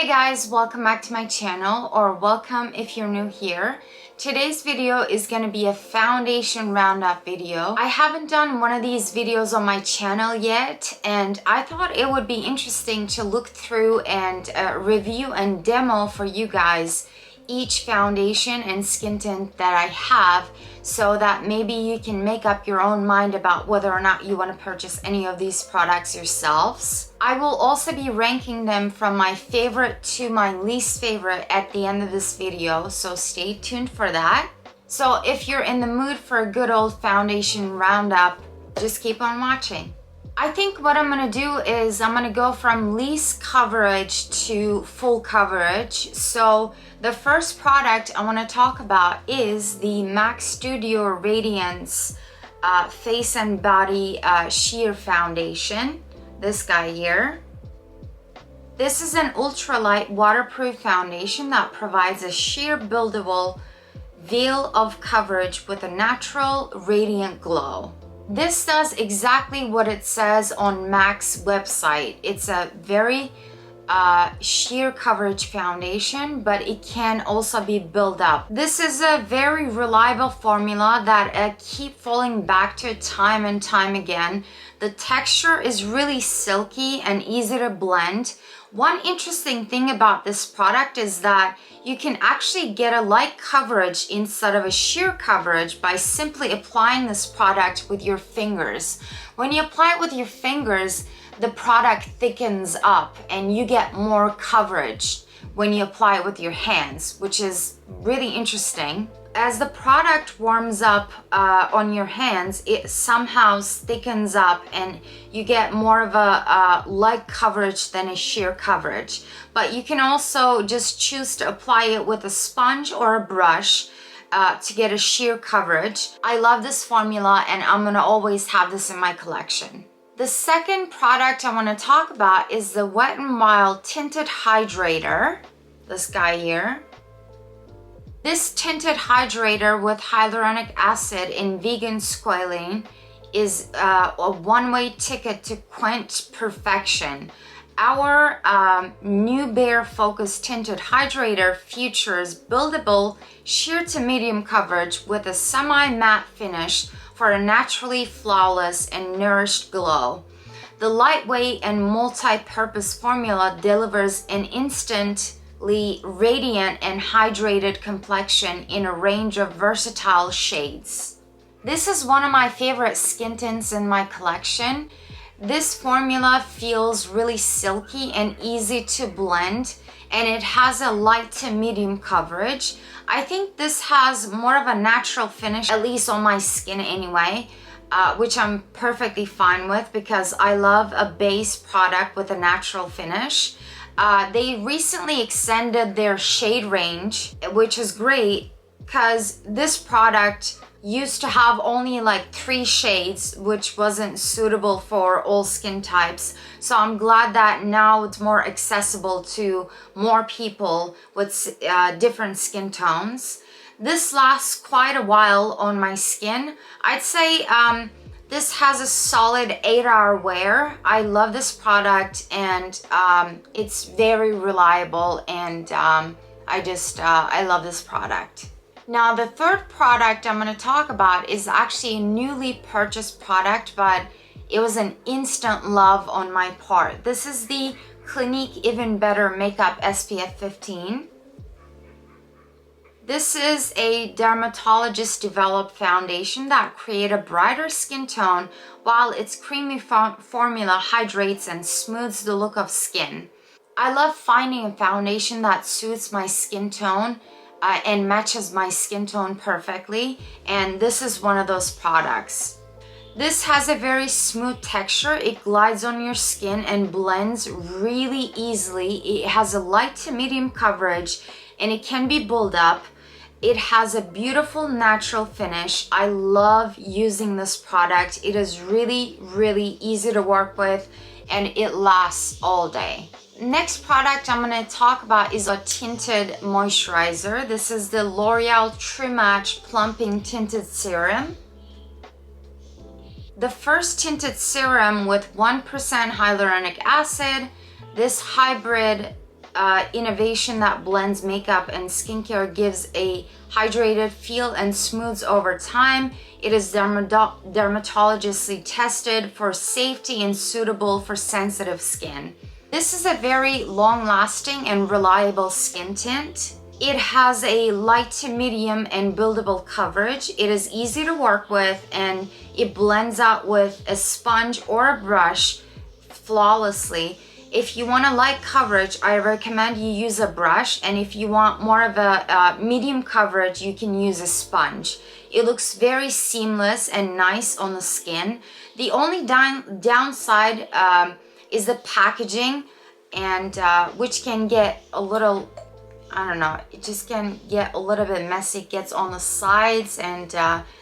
Hey guys, welcome back to my channel, or welcome if you're new here. Today's video is going to be a foundation roundup video. I haven't done one of these videos on my channel yet, and I thought it would be interesting to look through and review and demo for you guys each foundation and skin tint that I have, so that maybe you can make up your own mind about whether or not you want to purchase any of these products yourselves. I will also be ranking them from my favorite to my least favorite at the end of this video, so stay tuned for that. So if you're in the mood for a good old foundation roundup, just keep on watching. I think what I'm going to do is I'm going to go from least coverage to full coverage. So the first product I want to talk about is the MAC Studio Radiance Face and Body Sheer Foundation. This guy here. This is an ultralight waterproof foundation that provides a sheer buildable veil of coverage with a natural radiant glow. This does exactly what it says on MAC's website. It's a very sheer coverage foundation, but it can also be built up. This is a very reliable formula that I keep falling back to time and time again. The texture is really silky and easy to blend. One interesting thing about this product is that you can actually get a light coverage instead of a sheer coverage by simply applying this product with your fingers. When you apply it with your fingers, the product thickens up and you get more coverage when you apply it with your hands, which is really interesting. As the product warms up on your hands, it somehow thickens up and you get more of a light coverage than a sheer coverage. But you can also just choose to apply it with a sponge or a brush to get a sheer coverage. I love this formula and I'm gonna always have this in my collection. The second product I want to talk about is the Wet n Wild Tinted Hydrator. This guy here. This tinted hydrator with hyaluronic acid and vegan squalane is a one-way ticket to quench perfection. Our new Bare Focus Tinted Hydrator features buildable sheer to medium coverage with a semi-matte finish for a naturally flawless and nourished glow. The lightweight and multi-purpose formula delivers an instantly radiant and hydrated complexion in a range of versatile shades. This is one of my favorite skin tints in my collection. This formula feels really silky and easy to blend, and it has a light to medium coverage. I think this has more of a natural finish, at least on my skin anyway, which I'm perfectly fine with because I love a base product with a natural finish. They recently extended their shade range, which is great because this product used to have only like 3 shades, which wasn't suitable for all skin types. So I'm glad that now it's more accessible to more people with different skin tones. This lasts quite a while on my skin. I'd say this has a solid 8-hour wear. I love this product and it's very reliable, and I love this product. Now, the third product I'm going to talk about is actually a newly purchased product, but it was an instant love on my part. This is the Clinique Even Better Makeup SPF 15. This is a dermatologist-developed foundation that creates a brighter skin tone while its creamy formula hydrates and smooths the look of skin. I love finding a foundation that suits my skin tone and matches my skin tone perfectly, and this is one of those products. This has a very smooth texture. It glides on your skin and blends really easily. It has a light to medium coverage and it can be built up. It has a beautiful natural finish. I love using this product. It is really, really easy to work with and it lasts all day. Next product I'm going to talk about is a tinted moisturizer. This is the L'Oreal True Match Plumping Tinted Serum. The first tinted serum with 1% hyaluronic acid. This hybrid innovation that blends makeup and skincare, gives a hydrated feel and smooths over time. It is dermatologically tested for safety and suitable for sensitive skin. This is a very long-lasting and reliable skin tint. It has a light to medium and buildable coverage. It is easy to work with, and it blends out with a sponge or a brush flawlessly. If you want a light coverage, I recommend you use a brush, and if you want more of a medium coverage, you can use a sponge. It looks very seamless and nice on the skin. The only downside is the packaging, and which can get a little, I don't know, it just can get a little bit messy. It gets on the sides, and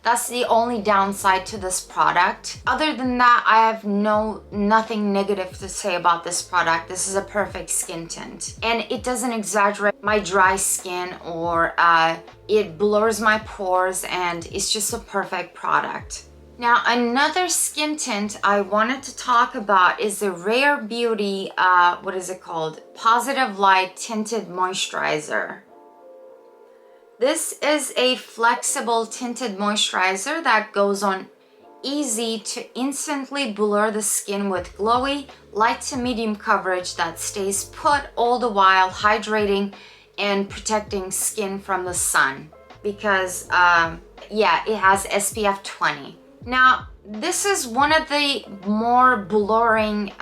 that's the only downside to this product. Other than that, I have nothing negative to say about this product. This is a perfect skin tint, and it doesn't exaggerate my dry skin, or it blurs my pores, and it's just a perfect product. Now, another skin tint I wanted to talk about is the Rare Beauty, what is it called? Positive Light Tinted Moisturizer. This is a flexible tinted moisturizer that goes on easy to instantly blur the skin with glowy, light to medium coverage that stays put, all the while hydrating and protecting skin from the sun. Because, yeah, it has SPF 20. Now, this is one of the more blurring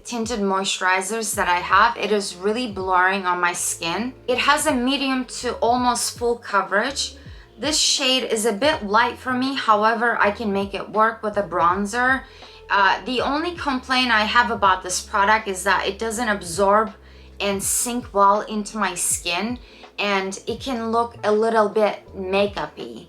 tinted moisturizers that I have. It is really blurring on my skin. It has a medium to almost full coverage. This shade is a bit light for me. However, I can make it work with a bronzer. The only complaint I have about this product is that it doesn't absorb and sink well into my skin, and it can look a little bit makeup-y.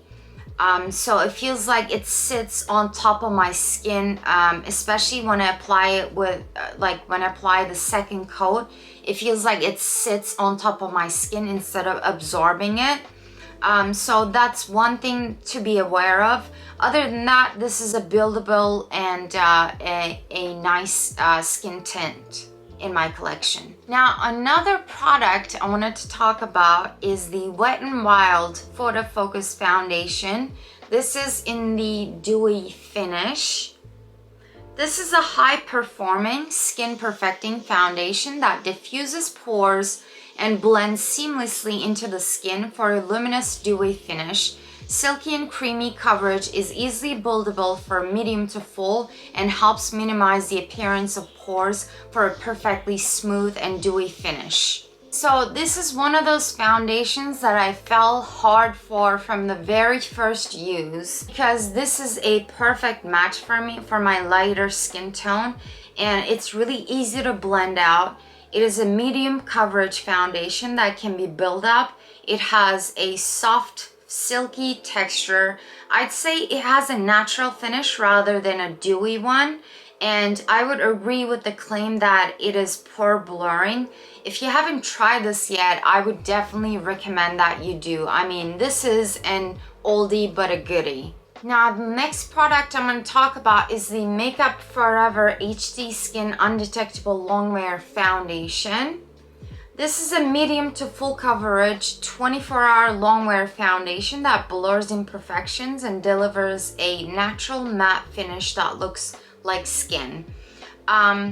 So it feels like it sits on top of my skin, especially when I apply it with, when I apply the second coat, it feels like it sits on top of my skin instead of absorbing it. So that's one thing to be aware of. Other than that, this is a buildable and a nice skin tint in my collection. Now, another product I wanted to talk about is the Wet n Wild Photo Focus Foundation. This is in the dewy finish. This is a high-performing skin perfecting foundation that diffuses pores and blends seamlessly into the skin for a luminous dewy finish. Silky and creamy coverage, is easily buildable for medium to full, and helps minimize the appearance of pores for a perfectly smooth and dewy finish. So this is one of those foundations that I fell hard for from the very first use, because this is a perfect match for me for my lighter skin tone, and it's really easy to blend out. It is a medium coverage foundation that can be built up. It has a soft, silky texture. I'd say it has a natural finish rather than a dewy one, and I would agree with the claim that it is pore blurring. If you haven't tried this yet, I would definitely recommend that you do. I mean, this is an oldie but a goodie. Now, the next product I'm going to talk about is the Makeup Forever HD Skin Undetectable Longwear Foundation. This is a medium to full coverage 24-hour longwear foundation that blurs imperfections and delivers a natural matte finish that looks like skin.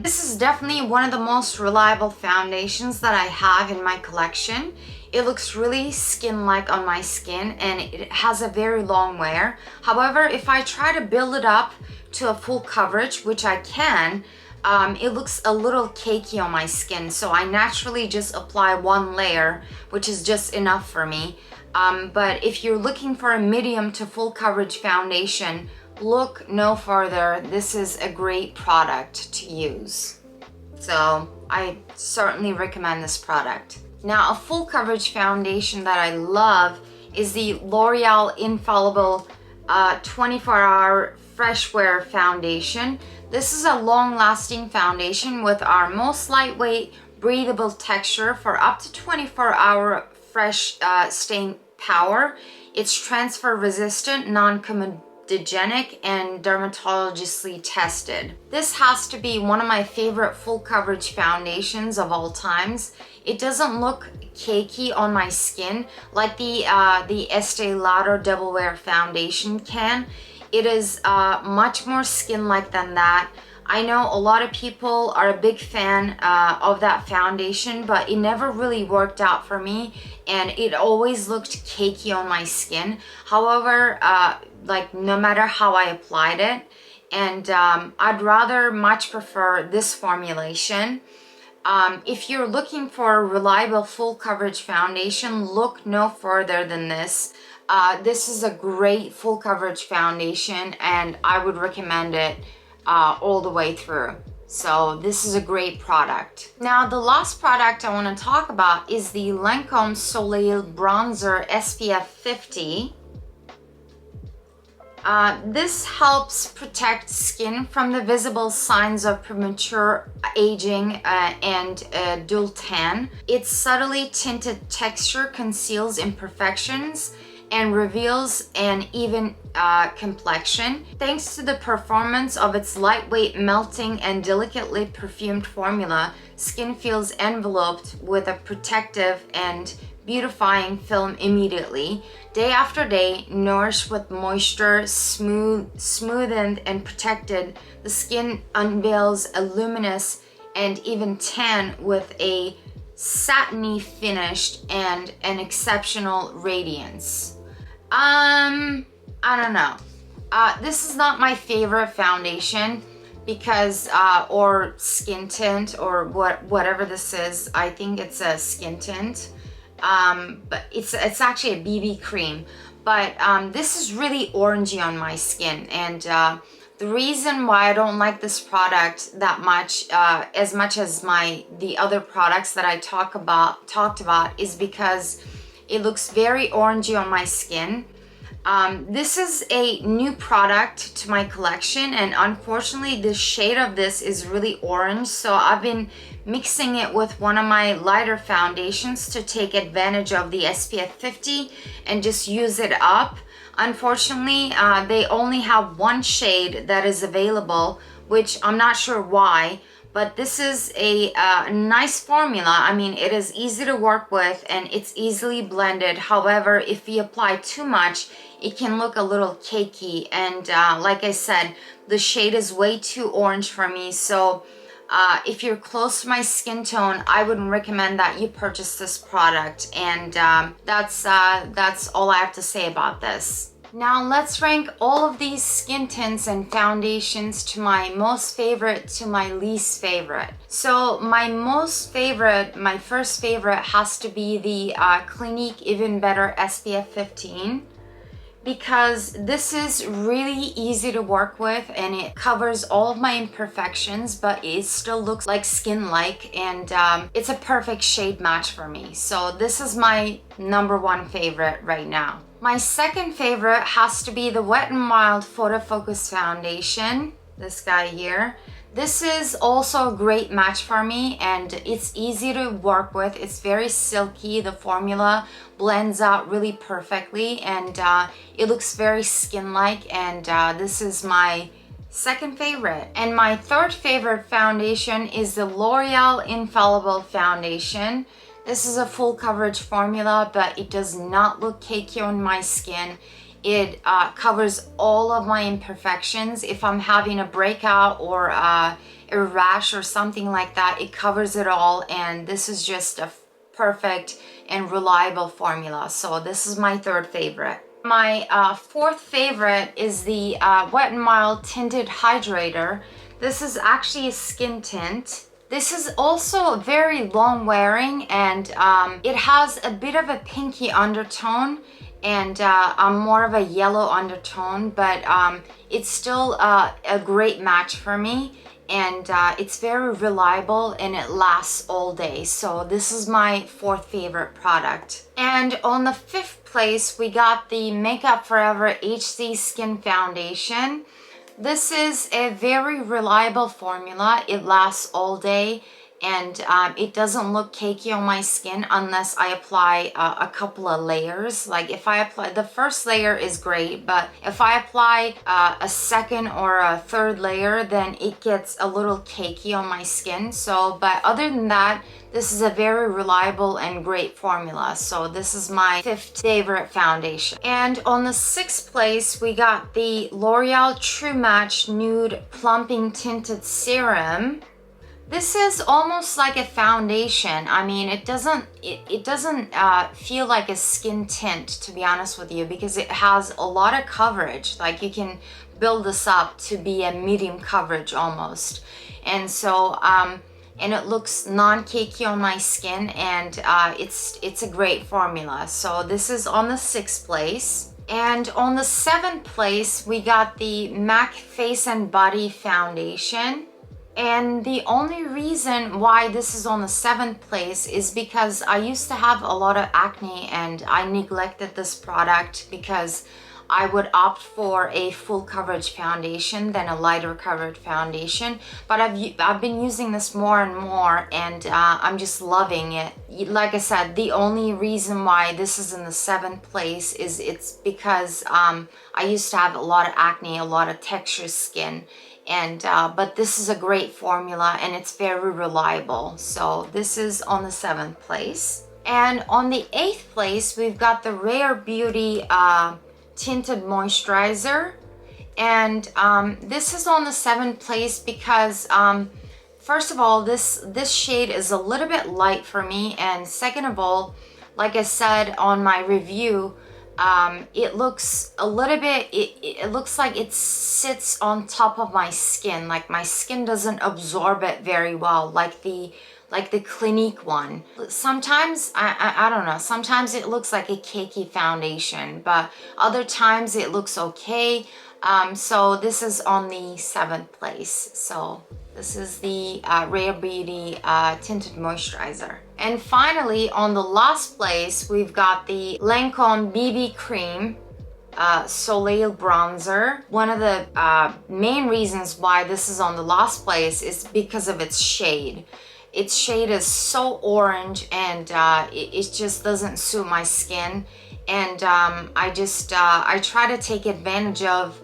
This is definitely one of the most reliable foundations that I have in my collection. It looks really skin-like on my skin, and it has a very long wear. However, if I try to build it up to a full coverage, which I can, it looks a little cakey on my skin, so I naturally just apply one layer, which is just enough for me. But if you're looking for a medium to full coverage foundation, look no further. This is a great product to use. So I certainly recommend this product. Now, a full coverage foundation that I love is the L'Oreal Infallible 24-hour Fresh Wear Foundation. This is a long-lasting foundation with our most lightweight, breathable texture for up to 24-hour fresh staying power. It's transfer resistant, hypoallergenic and dermatologically tested. This has to be one of my favorite full coverage foundations of all times. It doesn't look cakey on my skin like the Estee Lauder Double Wear foundation can. It is much more skin-like than that. I know a lot of people are a big fan of that foundation, but it never really worked out for me, and it always looked cakey on my skin. However, like no matter how I applied it, and I'd rather much prefer this formulation. If you're looking for a reliable full coverage foundation, look no further than this. This is a great full coverage foundation, and I would recommend it all the way through. So this is a great product. Now the last product I want to talk about is the Lancome Soleil Bronzer SPF 50. This helps protect skin from the visible signs of premature aging and dual tan. Its subtly tinted texture conceals imperfections and reveals an even complexion. Thanks to the performance of its lightweight, melting, and delicately perfumed formula, skin feels enveloped with a protective and beautifying film immediately. Day after day, nourished with moisture, smoothened and protected, the skin unveils a luminous and even tan with a satiny finish and an exceptional radiance. I don't know. This is not my favorite foundation because, or skin tint or whatever this is. I think it's a skin tint. But it's actually a BB cream. But this is really orangey on my skin, and the reason why I don't like this product that much, as much as the other products that I talked about, is because it looks very orangey on my skin. This is a new product to my collection, and unfortunately the shade of this is really orange, so I've been mixing it with one of my lighter foundations to take advantage of the SPF 50 and just use it up. Unfortunately, they only have one shade that is available, which I'm not sure why, but this is a nice formula. I mean, it is easy to work with and it's easily blended. However, if you apply too much, it can look a little cakey, and like I said, the shade is way too orange for me. So if you're close to my skin tone, I would recommend that you purchase this product, and that's all I have to say about this. Now let's rank all of these skin tints and foundations to my most favorite to my least favorite. So my first favorite has to be the Clinique Even Better SPF 15. Because this is really easy to work with and it covers all of my imperfections, but it still looks like skin-like, and it's a perfect shade match for me. So this is my #1 favorite right now. My second favorite has to be the Wet n Wild Photo Focus Foundation, this guy here. This is also a great match for me, and it's easy to work with. It's very silky. The formula blends out really perfectly, and it looks very skin-like, and this is my second favorite. And my third favorite foundation is the L'Oreal Infallible Foundation. This is a full coverage formula, but it does not look cakey on my skin. It covers all of my imperfections. If I'm having a breakout or a rash or something like that, it covers it all, and this is just a perfect and reliable formula. So this is my third favorite. My fourth favorite is the Wet n Wild Tinted Hydrator. This is actually a skin tint. This is also very long wearing, and it has a bit of a pinky undertone and more of a yellow undertone, but it's still a great match for me, and it's very reliable and it lasts all day. So this is my fourth favorite product. And on the fifth place, we got the Makeup Forever HD Skin Foundation. This is a very reliable formula. It lasts all day, and it doesn't look cakey on my skin unless I apply a couple of layers. Like if I apply, the first layer is great, but if I apply a second or a third layer, then it gets a little cakey on my skin. So, but other than that, this is a very reliable and great formula. So this is my 5th favorite foundation. And on the 6th place, we got the L'Oreal True Match Nude Plumping Tinted Serum. This is almost like a foundation. I mean, it doesn't feel like a skin tint, to be honest with you, because it has a lot of coverage. Like you can build this up to be a medium coverage almost. And so, and it looks non-cakey on my skin, and it's a great formula. So this is on the 6th place. And on the 7th place, we got the MAC Face and Body Foundation. And the only reason why this is on the 7th place is because I used to have a lot of acne and I neglected this product because I would opt for a full coverage foundation than a lighter coverage foundation. But I've been using this more and more, and I'm just loving it. Like I said, the only reason why this is in the 7th place is it's because I used to have a lot of acne, a lot of texture skin. And but this is a great formula and it's very reliable. So this is on the 7th place. And on the 8th place, we've got the Rare Beauty Tinted Moisturizer. And this is on the 7th place because first of all, this shade is a little bit light for me, and second of all, like I said on my review, it looks a little bit, it looks like it sits on top of my skin. Like my skin doesn't absorb it very well, like the Clinique one. Sometimes, I don't know, sometimes it looks like a cakey foundation, but other times it looks okay. So this is on the 7th place. So this is the Rare Beauty Tinted Moisturizer. And finally, on the last place, we've got the Lancome BB Cream Soleil Bronzer. One of the main reasons why this is on the last place is because of its shade. Its shade is so orange, and it just doesn't suit my skin. And I try to take advantage of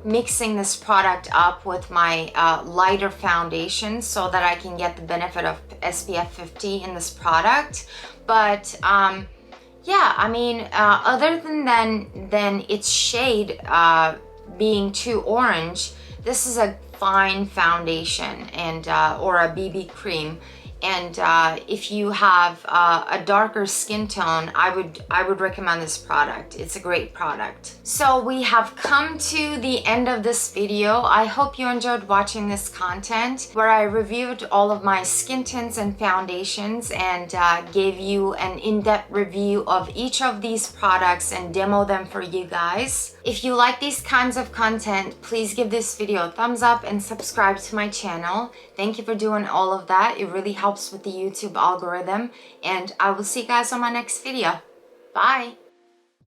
mixing this product up with my lighter foundation so that I can get the benefit of SPF 50 in this product. But yeah, I mean, other than its shade being too orange, this is a fine foundation and or a BB cream. And if you have a darker skin tone, I would recommend this product. It's a great product. So we have come to the end of this video. I hope you enjoyed watching this content where I reviewed all of my skin tints and foundations and gave you an in-depth review of each of these products and demo them for you guys. If you like these kinds of content, please give this video a thumbs up and subscribe to my channel. Thank you for doing all of that. It really helps with the YouTube algorithm, and I will see you guys on my next video. Bye!